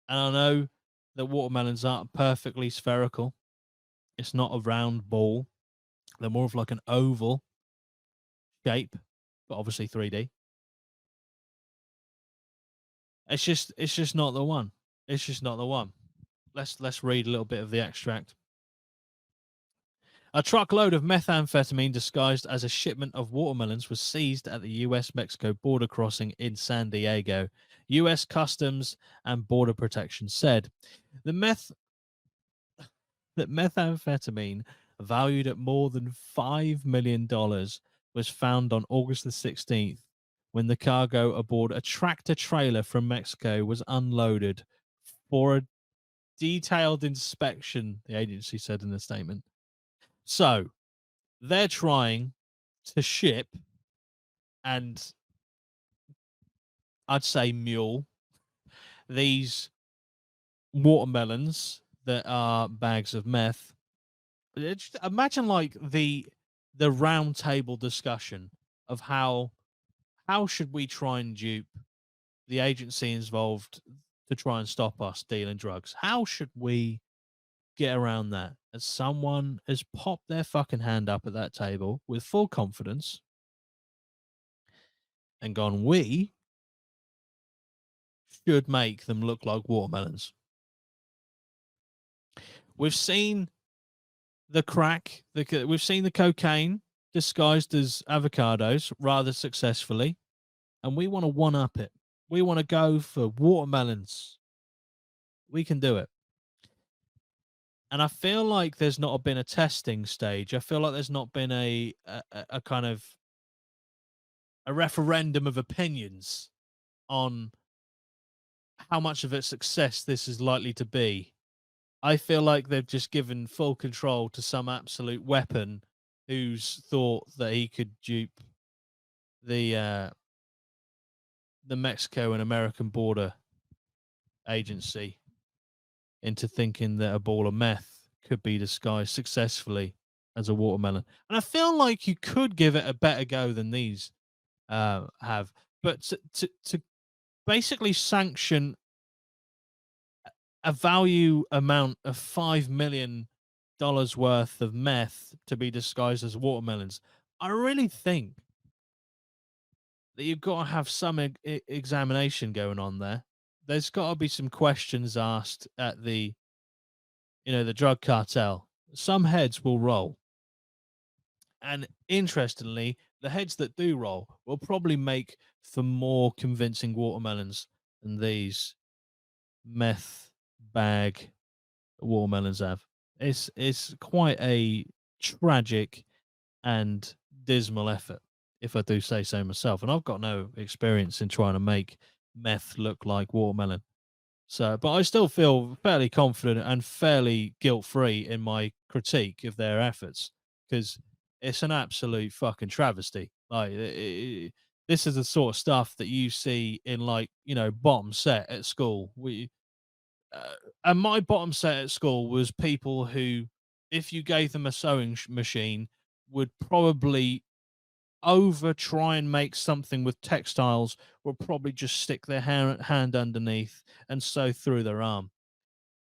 And I know that watermelons aren't perfectly spherical. It's not a round ball. They're more of like an oval shape, but obviously 3D. It's just not the one. It's just not the one. Let's read a little bit of the extract. A truckload of methamphetamine disguised as a shipment of watermelons was seized at the US Mexico border crossing in San Diego. US Customs and Border Protection said the methamphetamine, valued at more than $5 million, was found on August the 16th when the cargo aboard a tractor trailer from Mexico was unloaded for a detailed inspection, the agency said in a statement. So they're trying to ship and I'd say mule these watermelons that are bags of meth. Just imagine like the round table discussion of how should we try and dupe the agency involved to try and stop us dealing drugs? How should we get around that? As someone has popped their fucking hand up at that table with full confidence and gone, we should make them look like watermelons. We've seen the crack, we've seen the cocaine disguised as avocados rather successfully, and we want to one up it. We want to go for watermelons. We can do it. And I feel like there's not been a testing stage. I feel like there's not been a kind of a referendum of opinions on how much of a success this is likely to be. I feel like they've just given full control to some absolute weapon who's thought that he could dupe the uh, the Mexico and American border agency into thinking that a ball of meth could be disguised successfully as a watermelon. And I feel like you could give it a better go than these have, but to basically sanction a value amount of $5 million worth of meth to be disguised as watermelons, I really think that you've got to have some examination going on there. There's got to be some questions asked at the drug cartel. Some heads will roll. And interestingly, the heads that do roll will probably make for more convincing watermelons than these meth bag watermelons have. It's quite a tragic and dismal effort, if I do say so myself. And I've got no experience in trying to make meth look like watermelon. So, but I still feel fairly confident and fairly guilt free in my critique of their efforts because it's an absolute fucking travesty. Like, this is the sort of stuff that you see in, like, bottom set at school. And my bottom set at school was people who, if you gave them a sewing machine, would probably over try and make something with textiles, will probably just stick their hand underneath and sew through their arm.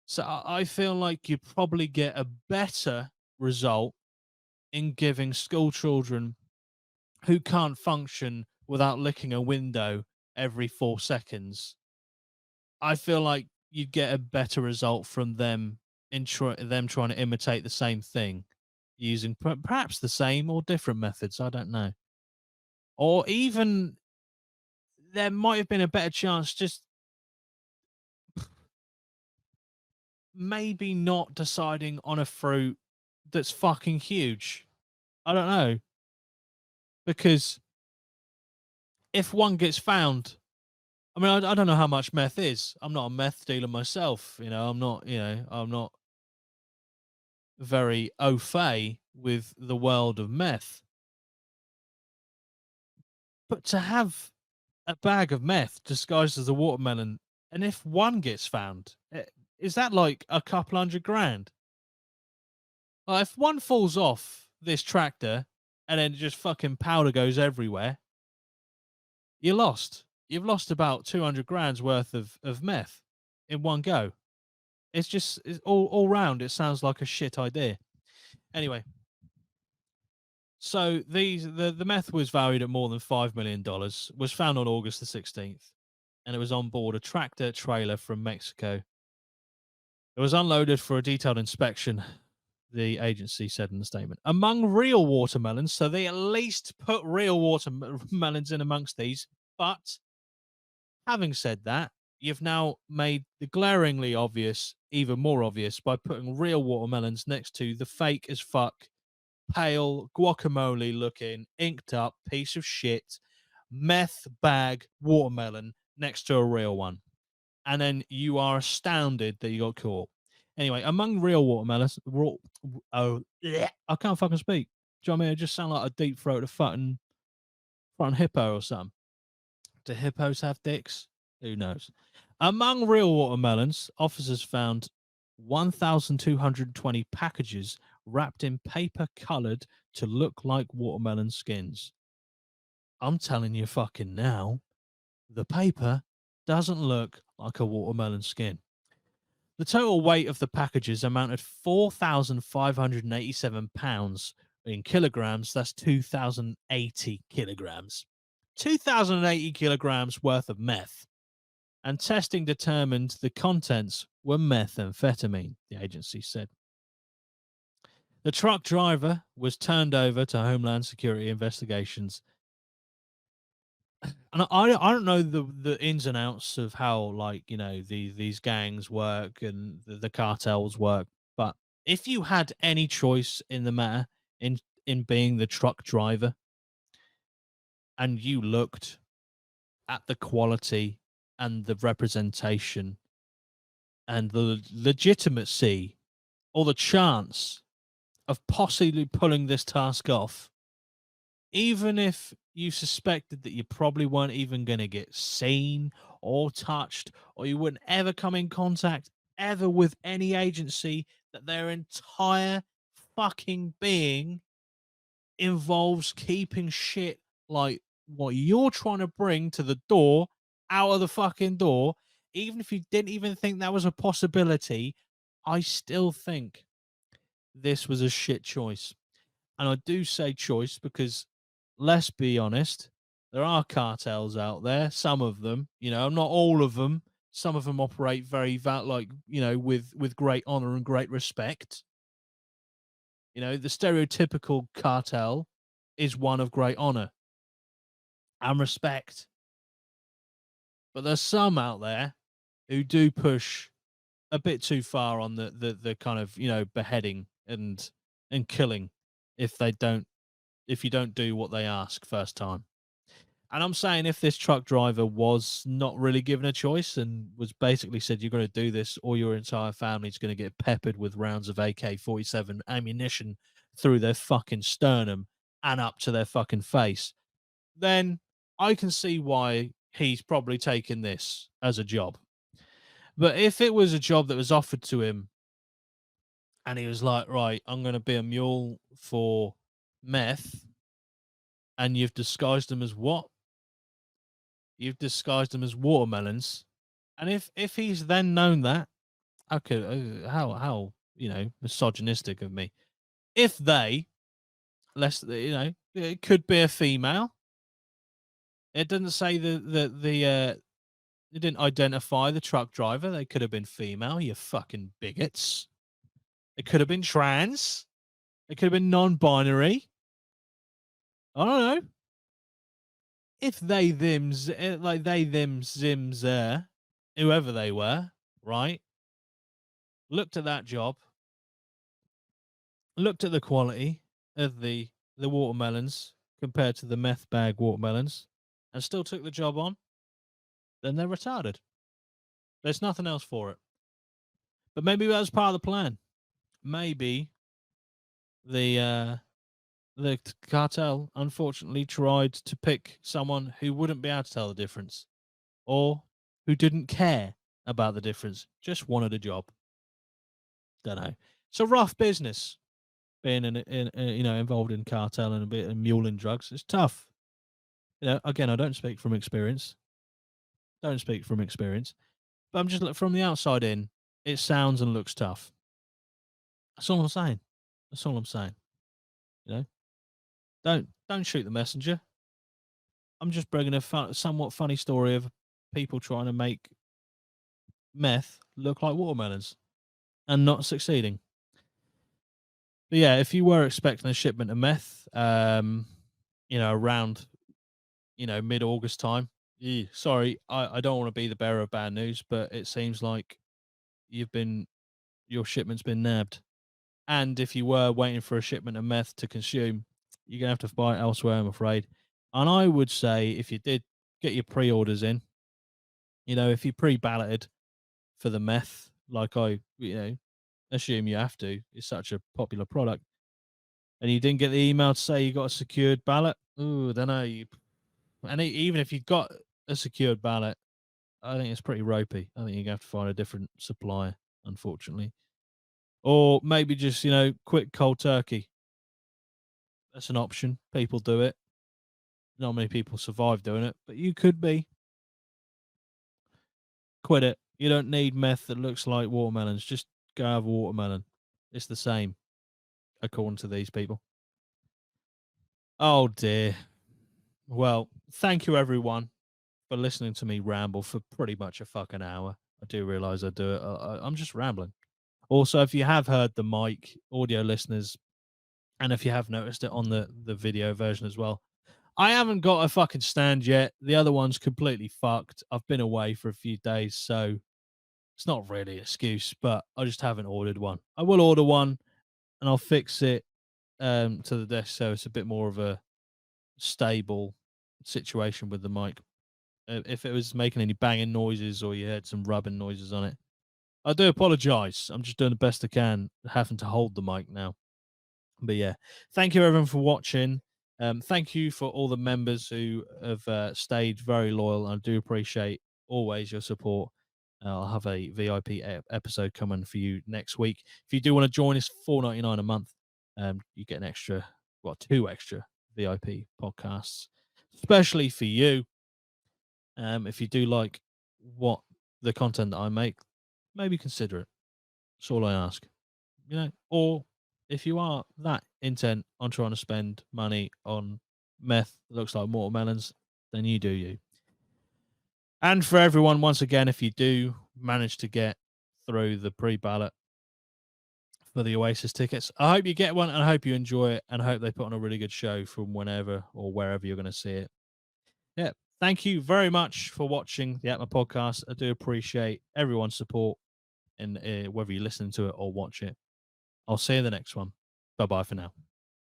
So I feel like you'd probably get a better result in giving school children who can't function without licking a window every 4 seconds. I feel like you'd get a better result from them them trying to imitate the same thing using perhaps the same or different methods. I don't know. Or even there might have been a better chance just maybe not deciding on a fruit that's fucking huge. I don't know. Because if one gets found, I mean, I don't know how much meth is. I'm not a meth dealer myself. I'm not very au fait with the world of meth. But to have a bag of meth disguised as a watermelon, and if one gets found, is that like a couple hundred grand? If one falls off this tractor and then just fucking powder goes everywhere, you're lost. You've lost about 200 grand's worth of meth in one go. It's all round. It sounds like a shit idea. Anyway, so the meth was valued at more than $5 million. Was found on August the 16th, and it was on board a tractor trailer from Mexico. It was unloaded for a detailed inspection, the agency said in the statement. Among real watermelons, so they at least put real watermelons in amongst these. But having said that, you've now made the glaringly obvious even more obvious by putting real watermelons next to the fake as fuck, pale, guacamole looking, inked up piece of shit meth bag watermelon next to a real one. And then you are astounded that you got caught. Anyway, among real watermelons, I can't fucking speak. Do you know what I mean? It just sound like a deep throated fucking hippo or something. Do hippos have dicks? Who knows? Among real watermelons, officers found 1,220 packages wrapped in paper colored to look like watermelon skins. I'm telling you fucking now, the paper doesn't look like a watermelon skin. The total weight of the packages amounted 4,587 pounds in kilograms. That's 2,080 kilograms. 2,080 kilograms worth of meth. And testing determined the contents were methamphetamine, the agency said. The truck driver was turned over to Homeland Security investigations. And I don't know the ins and outs of how, like, you know, these gangs work and the cartels work, but if you had any choice in the matter in being the truck driver and you looked at the quality and the representation and the legitimacy or the chance of possibly pulling this task off, even if you suspected that you probably weren't even going to get seen or touched, or you wouldn't ever come in contact ever with any agency, that their entire fucking being involves keeping shit like what you're trying to bring to the door out of the fucking door, even if you didn't even think that was a possibility, I still think this was a shit choice. And I do say choice because, let's be honest, there are cartels out there. Some of them, you know, not all of them. Some of them operate very like, you know, with great honor and great respect. You know, the stereotypical cartel is one of great honor and respect. But there's some out there who do push a bit too far on the kind of, you know, beheading and killing if they don't if you don't do what they ask first time. And I'm saying if this truck driver was not really given a choice and was basically said, you're going to do this or your entire family's going to get peppered with rounds of AK 47 ammunition through their fucking sternum and up to their fucking face, then I can see why he's probably taken this as a job. But if it was a job that was offered to him and he was like, right, I'm going to be a mule for meth, and you've disguised them as what? You've disguised them as watermelons. And if he's then known that, okay, how you know, misogynistic of me. If they, less, you know, it could be a female. It doesn't say it didn't identify the truck driver. They could have been female. You fucking bigots. It could have been trans. It could have been non-binary. I don't know. If they thems like they them zims there, whoever they were, right? Looked at that job, looked at the quality of the watermelons compared to the meth bag watermelons, and still took the job on, then they're retarded. There's nothing else for it. But maybe that was part of the plan. Maybe the cartel unfortunately tried to pick someone who wouldn't be able to tell the difference, or who didn't care about the difference, just wanted a job. Don't know. It's a rough business being in you know, involved in cartel and a bit of muling drugs. It's tough. You know, again, I don't speak from experience. Don't speak from experience, but I'm just from the outside in. It sounds and looks tough. That's all I'm saying. That's all I'm saying. You know, don't shoot the messenger. I'm just bringing a somewhat funny story of people trying to make meth look like watermelons and not succeeding. But yeah, if you were expecting a shipment of meth, you know, around, you know, mid-August time, sorry, I don't want to be the bearer of bad news, but it seems like you've been your shipment's been nabbed. And if you were waiting for a shipment of meth to consume, you're gonna have to buy it elsewhere, I'm afraid. And I would say if you did get your pre-orders in, if you pre-balloted for the meth, like I assume you have to, it's such a popular product, and you didn't get the email to say you got a secured ballot, ooh, then even if you got a secured ballot, I think it's pretty ropey. I think you're gonna have to find a different supplier, unfortunately. Or maybe just, quit cold turkey. That's an option. People do it. Not many people survive doing it, but you could be. Quit it. You don't need meth that looks like watermelons. Just go have a watermelon. It's the same, according to these people. Oh dear. Well, thank you everyone for listening to me ramble for pretty much a fucking hour. I do realize I do it. I'm just rambling. Also, if you have heard the mic, audio listeners, and if you have noticed it on the video version as well, I haven't got a fucking stand yet. The other one's completely fucked. I've been away for a few days, so it's not really an excuse, but I just haven't ordered one. I will order one and I'll fix it to the desk so it's a bit more of a stable situation with the mic. If it was making any banging noises or you heard some rubbing noises on it, I do apologize. I'm just doing the best I can, having to hold the mic now. But yeah, thank you everyone for watching. Thank you for all the members who have stayed very loyal. I do appreciate always your support. I'll have a VIP episode coming for you next week. If you do want to join us, $4.99 a month, you get two extra VIP podcasts, especially for you. If you do like what the content that I make, maybe consider it. That's all I ask. Or if you are that intent on trying to spend money on meth that looks like watermelons, then you do you. And for everyone, once again, if you do manage to get through the pre-ballot for the Oasis tickets, I hope you get one and I hope you enjoy it and I hope they put on a really good show from whenever or wherever you're going to see it. Yeah. Thank you very much for watching the APMA podcast. I do appreciate everyone's support and whether you listen to it or watch it. I'll see you in the next one. Bye bye for now.